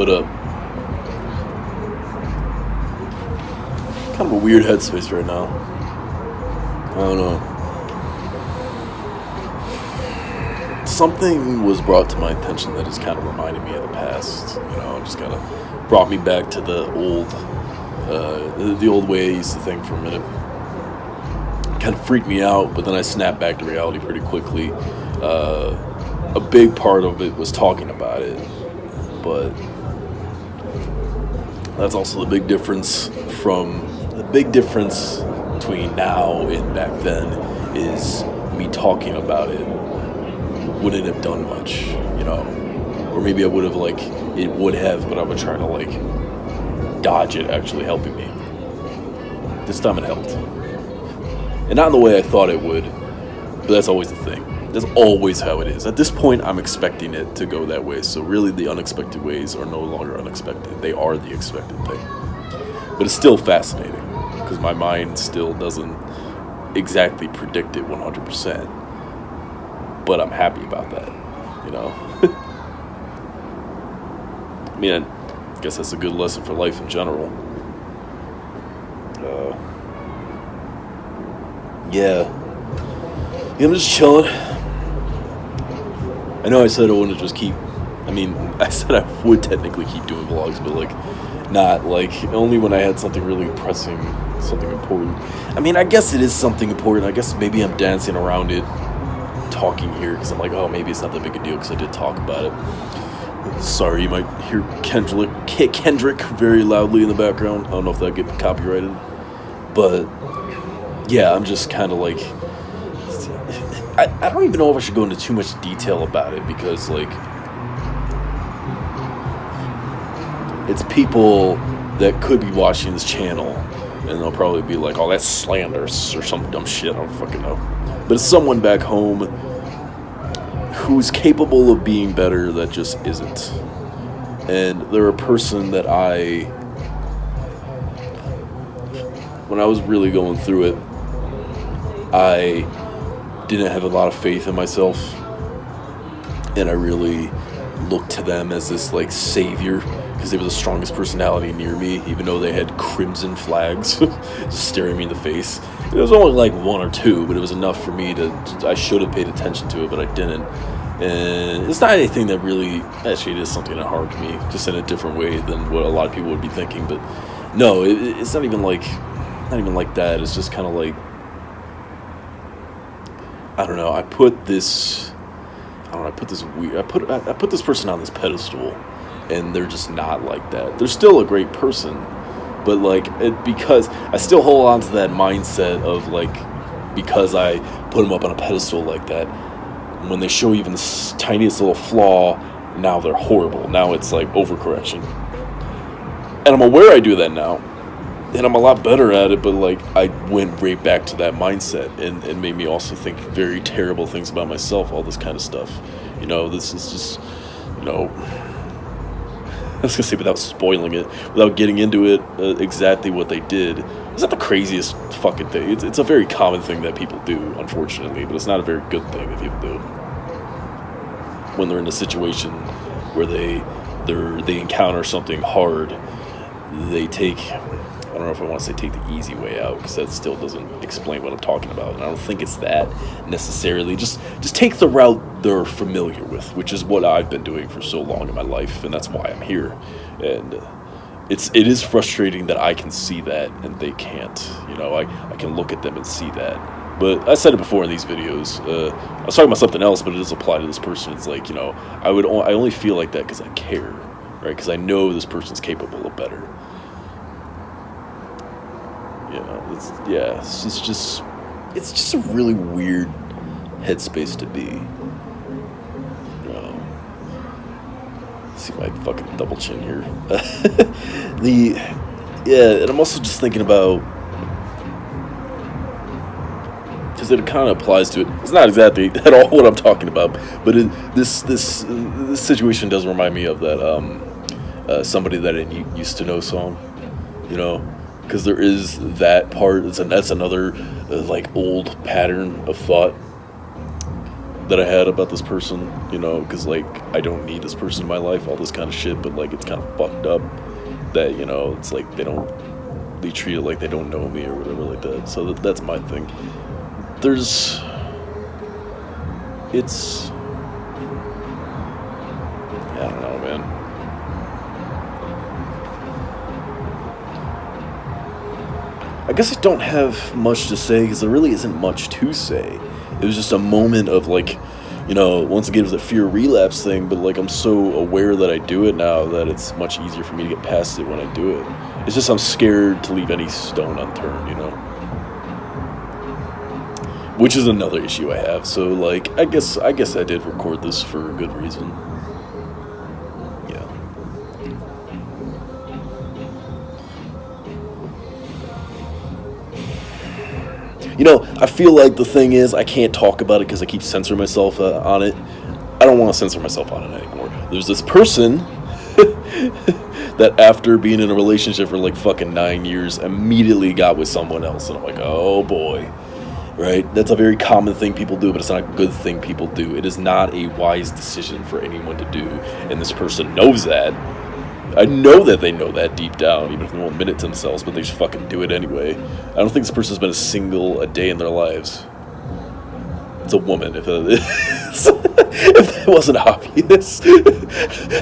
But kind of a weird headspace right now. I don't know. Something was brought to my attention that just kind of reminded me of the past. Just kind of brought me back to the old way I used to think for a minute. Kind of freaked me out, but then I snapped back to reality pretty quickly. A big part of it was talking about it, but that's also the big difference between now and back then is me talking about it wouldn't have done much, or maybe I would have it would have, but I would try to dodge it actually helping me. This time it helped. And not in the way I thought it would, but that's always the thing. That's always how it is. At this point, I'm expecting it to go that way, so really the unexpected ways are no longer unexpected. They are the expected thing. But it's still fascinating, because my mind still doesn't exactly predict it 100%. But I'm happy about that, I mean, I guess that's a good lesson for life in general. Yeah, I'm just chilling. I know I said I wanted to just keep, I said I would technically keep doing vlogs, but not only when I had something really pressing, something important. I guess it is something important. I guess maybe I'm dancing around it, talking here, because I'm oh, maybe it's not that big a deal because I did talk about it. Sorry, you might hear Kendrick very loudly in the background. I don't know if that gets copyrighted, but yeah, I'm just kind of I don't even know if I should go into too much detail about it, because it's people that could be watching this channel and they'll probably be oh, that's slanderous or some dumb shit, I don't fucking know. But it's someone back home who's capable of being better that just isn't. And they're a person that when I was really going through it, I didn't have a lot of faith in myself, and I really looked to them as this savior, because they were the strongest personality near me, even though they had crimson flags staring me in the face. It was only one or two, but it was enough for me I should have paid attention to it, but I didn't. And it's not anything that really, actually it is something that harmed me, just in a different way than what a lot of people would be thinking. But no, it's not even like that. It's just kind of I don't know. I put this person on this pedestal, and they're just not like that. They're still a great person, but because I still hold on to that mindset of because I put them up on a pedestal like that, when they show even the tiniest little flaw, now they're horrible. Now it's overcorrection, and I'm aware I do that now, and I'm a lot better at it. But I went right back to that mindset, and made me also think very terrible things about myself. All this kind of stuff, This is just, I was gonna say, without spoiling it, without getting into it, exactly what they did. It's not the craziest fucking thing. It's a very common thing that people do, unfortunately, but it's not a very good thing that people do. When they're in a situation where they encounter something hard, they take, I don't know if I want to say take the easy way out, because that still doesn't explain what I'm talking about, and I don't think it's that necessarily. Just take the route they're familiar with, which is what I've been doing for so long in my life, and that's why I'm here. And it is frustrating that I can see that and they can't. I can look at them and see that. But I said it before in these videos. I was talking about something else, but it does apply to this person. It's I only feel like that because I care, right? Because I know this person's capable of better. It's just a really weird headspace to be. See my fucking double chin here. And I'm also just thinking about, because it kind of applies to it. It's not exactly at all what I'm talking about, but this situation does remind me of that Somebody That I Used to Know song, because there is that part. That's another old pattern of thought. that I had about this person, you know, because like I don't need this person in my life, all this kind of shit, but like it's kind of fucked up that, you know, it's like they treat it like they don't know me or whatever like that. So that's my thing. It's, I don't know, man. I guess I don't have much to say because there really isn't much to say. It was just a moment of like, you know, once again it was a fear relapse thing, but like I'm so aware that I do it now that it's much easier for me to get past it when I do it. It's just I'm scared to leave any stone unturned, you know? Which is another issue I have. So like I guess I did record this for a good reason. Yeah. You know, I feel like the thing is I can't talk about it because I keep censoring myself on it. I don't want to censor myself on it anymore. There's this person that after being in a relationship for like fucking 9 years immediately got with someone else, and I'm like, oh boy. Right? That's a very common thing people do, but it's not a good thing people do. It is not a wise decision for anyone to do, and this person knows that. I know that they know that deep down, even if they won't admit it to themselves, but they just fucking do it anyway. I don't think this person's been single a day in their lives. It's a woman, if that wasn't obvious.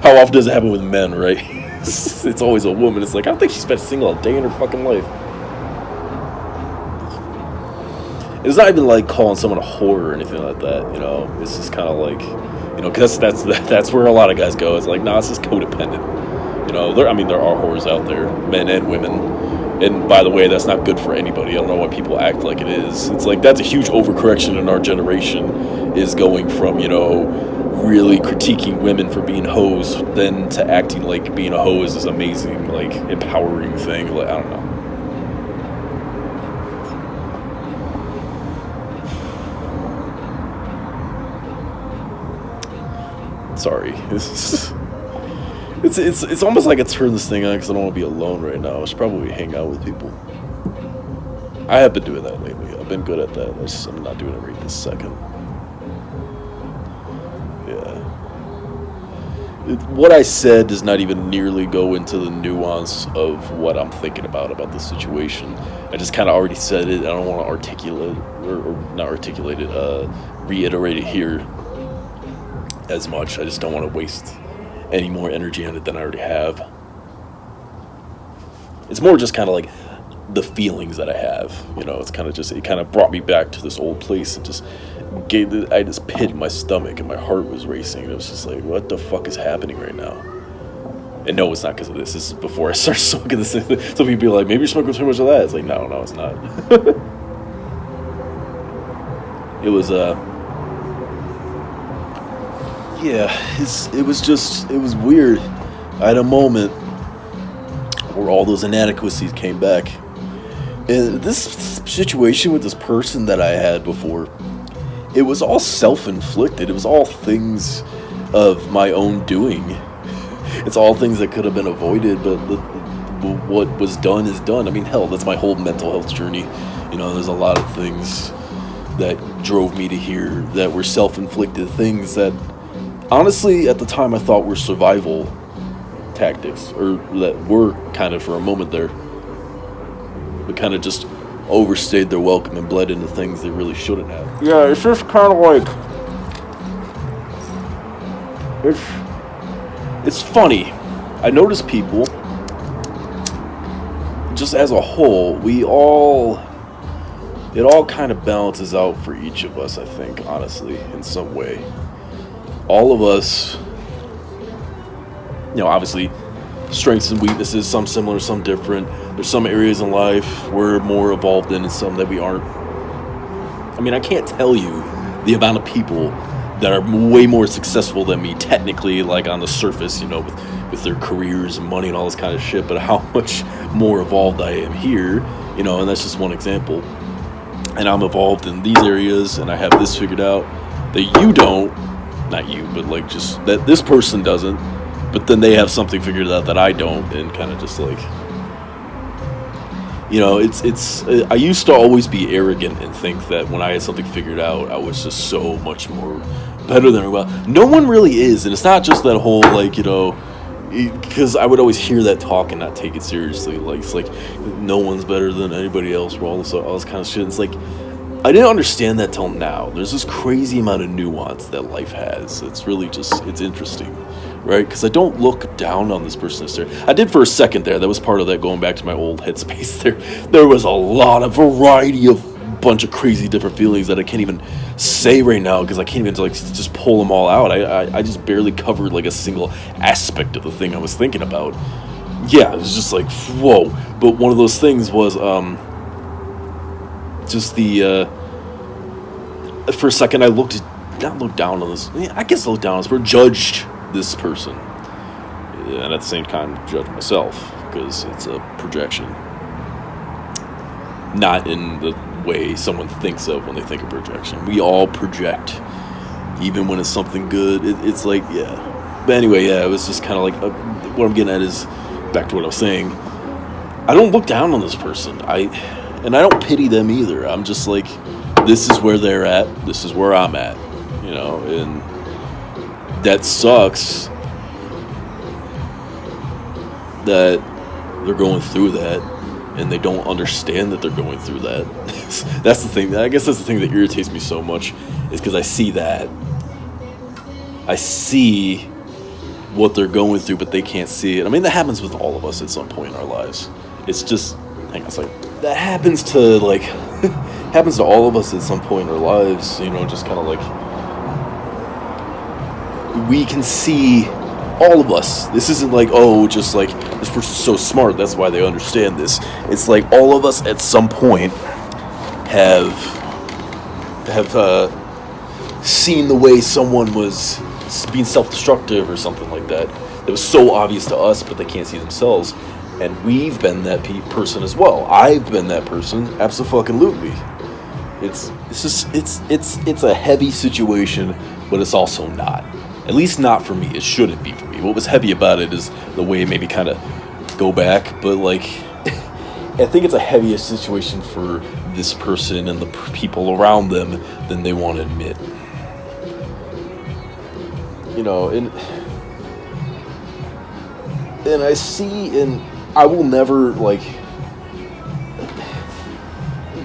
How often does it happen with men, right? It's always a woman. It's like, I don't think she's been single a day in her fucking life. It's not even like calling someone a whore or anything like that, you know? It's just kind of like, you know, because that's where a lot of guys go. It's like, nah, it's just codependent. You know, there are whores out there, men and women. And by the way, that's not good for anybody. I don't know why people act like it is. It's like that's a huge overcorrection in our generation, is going from, you know, really critiquing women for being hoes, then to acting like being a hoe is this amazing, like, empowering thing. Like, I don't know. Sorry. It's almost like I turned this thing on because I don't want to be alone right now. I should probably hang out with people. I have been doing that lately. I've been good at that. I'm not doing it right this second. Yeah. What I said does not even nearly go into the nuance of what I'm thinking about the situation. I just kind of already said it. I don't want to articulate, or not articulate it, reiterate it here as much. I just don't want to waste any more energy on it than I already have. It's more just kind of like the feelings that I have, you know. It's kind of just, it kind of brought me back to this old place and just I just pit in my stomach and my heart was racing. It was just like, what the fuck is happening right now? And no, it's not because of this. This is before I start smoking this. Some people be like, maybe you're smoking too much of that. It's like, no, it's not. It was yeah, it was weird. I had a moment where all those inadequacies came back. And this situation with this person that I had before, it was all self-inflicted. It was all things of my own doing. It's all things that could have been avoided, but what was done is done. I mean, hell, that's my whole mental health journey. You know, there's a lot of things that drove me to here that were self-inflicted things that, honestly, at the time I thought were survival tactics, or that were kind of for a moment there, but kind of just overstayed their welcome and bled into things they really shouldn't have. Yeah, it's just kind of like, it's funny. I notice people, just as a whole, it all kind of balances out for each of us, I think, honestly, in some way. All of us, you know, obviously, strengths and weaknesses, some similar, some different. There's some areas in life we're more evolved in and some that we aren't. I mean, I can't tell you the amount of people that are way more successful than me, technically, like on the surface, you know, with their careers and money and all this kind of shit, but how much more evolved I am here, you know, and that's just one example. And I'm evolved in these areas, and I have this figured out that you don't. Not you, but like just that this person doesn't, but then they have something figured out that I don't, and kind of just like, You know, it's. I used to always be arrogant and think that when I had something figured out, I was just so much more better than everyone. No one really is, and it's not just that whole like because I would always hear that talk and not take it seriously. Like it's like no one's better than anybody else. We're all this kind of shit. It's like I didn't understand that till now. There's this crazy amount of nuance that life has. It's really just it's interesting, right? Because I don't look down on this person necessarily. I did for a second there. That was part of that going back to my old headspace. There was a lot of variety of bunch of crazy different feelings that I can't even say right now because I can't even like just pull them all out. I just barely covered like a single aspect of the thing I was thinking about. Yeah, it was just like whoa. But one of those things was just the for a second I not looked down on this. I guess I looked down on this, but judged this person, and at the same time judged myself because it's a projection, not in the way someone thinks of when they think of projection. We all project, even when it's something good. It's like yeah. But anyway, yeah, it was just kind of like what I'm getting at is back to what I was saying. I don't look down on this person. And I don't pity them either. I'm just like, this is where they're at. This is where I'm at. You know, and that sucks that they're going through that and they don't understand that they're going through that. That's the thing. I guess that's the thing that irritates me so much is because I see that. I see what they're going through, but they can't see it. I mean, that happens with all of us at some point in our lives. It's just, hang on a second. That happens to like happens to all of us at some point in our lives, you know, just kind of like we can see all of us. This isn't like, oh, just like this person's so smart, that's why they understand this. It's like all of us at some point have seen the way someone was being self-destructive or something like that. That was so obvious to us, but they can't see themselves. And we've been that person as well. I've been that person, absolutely. It's a heavy situation, but it's also not. At least not for me. It shouldn't be for me. What was heavy about it is the way it made me kind of go back. But like, I think it's a heavier situation for this person and the people around them than they want to admit. You know, and I see in. I will never, like,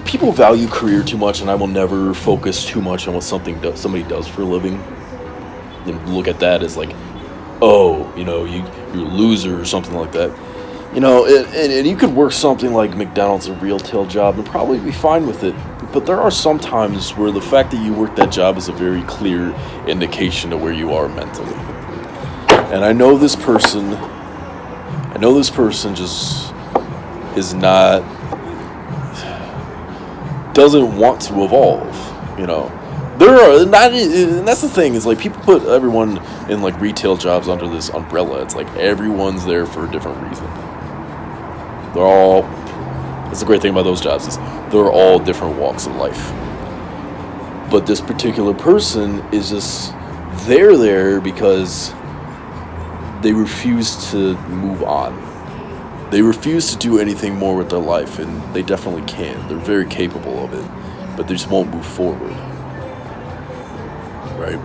people value career too much, and I will never focus too much on what somebody does for a living, and look at that as like, oh, you know, you're a loser or something like that. You know, and you could work something like McDonald's, a retail job, and probably be fine with it, but there are some times where the fact that you work that job is a very clear indication of where you are mentally. And I know this person just doesn't want to evolve, you know. There are not, and that's the thing, is like people put everyone in like retail jobs under this umbrella. It's like everyone's there for a different reason. That's the great thing about those jobs is they're all different walks of life. But this particular person is just, they're there because they refuse to move on. They refuse to do anything more with their life, and they definitely can. They're very capable of it, but they just won't move forward. Right?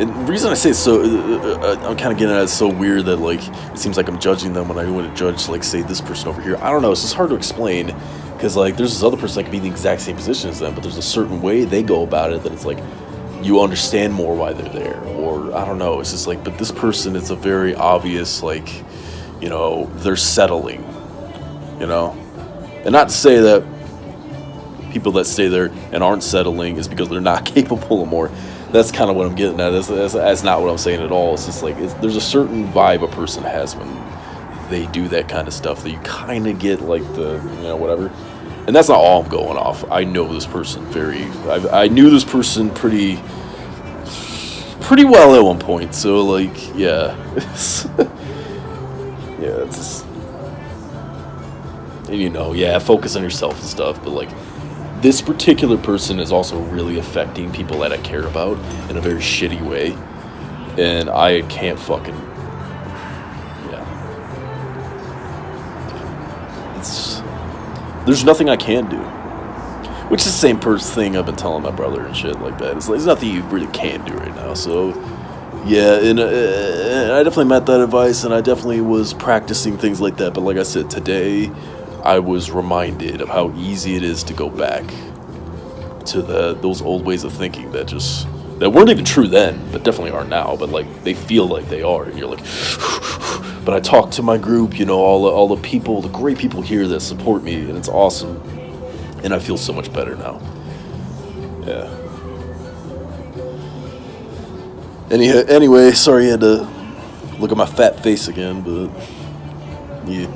And the reason I say it's so, I'm kind of getting at it, it's so weird that like it seems like I'm judging them when I wouldn't judge, like, say, this person over here. I don't know. It's just hard to explain because like there's this other person that could be in the exact same position as them, but there's a certain way they go about it that it's like you understand more why they're there, or I don't know. It's just like, but this person, it's a very obvious, like, you know, they're settling, you know, and not to say that people that stay there and aren't settling is because they're not capable of more. That's kind of what I'm getting at. That's not what I'm saying at all. It's just like there's a certain vibe a person has when they do that kind of stuff that you kind of get like the, you know, whatever. And that's not all I'm going off. I know this person I knew this person pretty well at one point. So like, yeah, yeah, it's just, and you know, yeah, focus on yourself and stuff. But like, this particular person is also really affecting people that I care about in a very shitty way. And I can't fucking, yeah. It's there's nothing I can do. Which is the same thing I've been telling my brother and shit like that. It's like, there's nothing you really can do right now. So, yeah, and I definitely met that advice, and I definitely was practicing things like that. But like I said, today I was reminded of how easy it is to go back to those old ways of thinking that weren't even true then, but definitely are now. But like they feel like they are, and you're like. But I talk to my group, all the people, the great people here that support me, and it's awesome. And I feel so much better now. Yeah. Anyway, sorry you had to look at my fat face again, but yeah.